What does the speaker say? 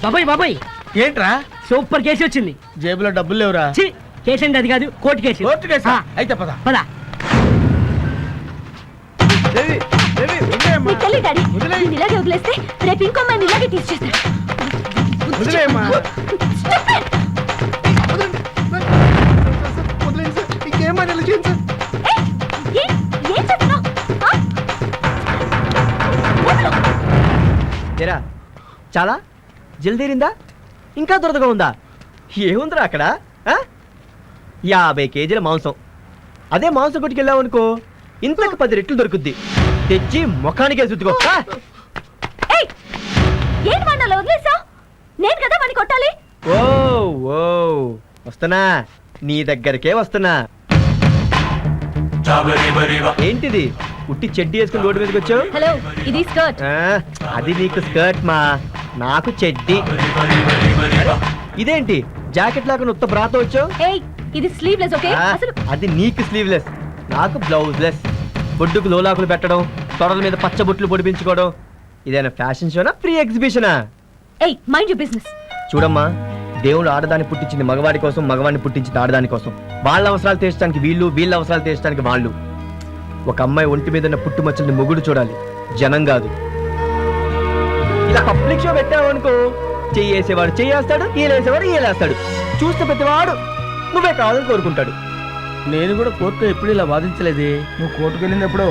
బాబాయ్ బాబాయ్ ఏంట్రా సూపర్ కేసు వచ్చింది. జేబులో డబ్బులు లేవురా. కేసు అంటే అది కాదు, కోర్టు కేసు. కోర్టు కేసా? అయితే పద పద. దేవి, దేవి, వదిలేయమ్మా. నీ తల్లి డాడీ వదిలేయ్. నేను ఇలాగే వదిలేస్తే రేపు ఇంకో అమ్మాయిని ఇలాగే తీసుచేస్తాడు. వదిలేయమ్మా. ఇంకేమని ఇలా చేయండి సార్. ఏం చేస్తున్నావు? ఏరా చాలా జల్దీరిందా? ఇంకా దొరదగా ఉందా? ఏముందిరా అక్కడ? 50 కేజీల మాంసం. అదే మాంసం కొట్టుకెళ్ళావు అనుకో ఇంతకు 10 రెట్లు దొరుకుద్ది. తెచ్చి ముఖానికే చుట్టుకో. ఏంటి వాడిని అలా వదిలేసావు? నేను కదా వాడిని కొట్టాలి. ఓ ఓ వస్తున్నా, నీ దగ్గరకే వస్తున్నా. ఏంటిది ఉట్టి చెడ్డీ వేసుకుని రోడ్డు మీదకి వచ్చావు? హలో, ఇది స్కర్ట్. అది నీకు స్కర్ట్ మా, నాకు చెడ్డీ. ఇదేంటి జాకెట్ లాగా ఉత్త బ్రాతో వచ్చావు? ఏయ్, ఇది స్లీవ్లెస్. ఓకే, అసలు అది నీకు స్లీవ్లెస్, నాకు బ్లౌజ్లెస్. బొడ్డుకు లోలాకులు పెట్టడం, తొడల మీద పచ్చబొట్లు పొడిపించుకోవడం, ఇదేనా ఫ్యాషన్ షోనా, ఫ్రీ ఎగ్జిబిషనా? ఏయ్, మైండ్ యువర్ బిజినెస్. చూడమ్మా, దేవుడు ఆడదాన్ని పుట్టించింది మగవాడి కోసం, మగవాడిని పుట్టించింది ఆడదాని కోసం. వాళ్ళ అవసరాలు తీర్చడానికి వీళ్ళు, వీళ్ళ అవసరాలు తీర్చడానికి వాళ్ళు. ఒక అమ్మాయి ఒంటి మీద ఉన్న పుట్టుమచ్చల్ని మొగుడు చూడాలి, జనం కాదు. ఇలా పబ్లిక్ షో పెట్టావు అనుకో, చెయ్యేసేవాడు చెయ్యేస్తాడు, ఈలేసేవాడు ఈలేస్తాడు. చూస్తే ప్రతివాడు నువ్వే కావాలని కోరుకుంటాడు. నేను కూడా కోర్టులో ఎప్పుడు ఇలా వాదించలేదే. నువ్వు కోర్టుకు వెళ్ళినప్పుడు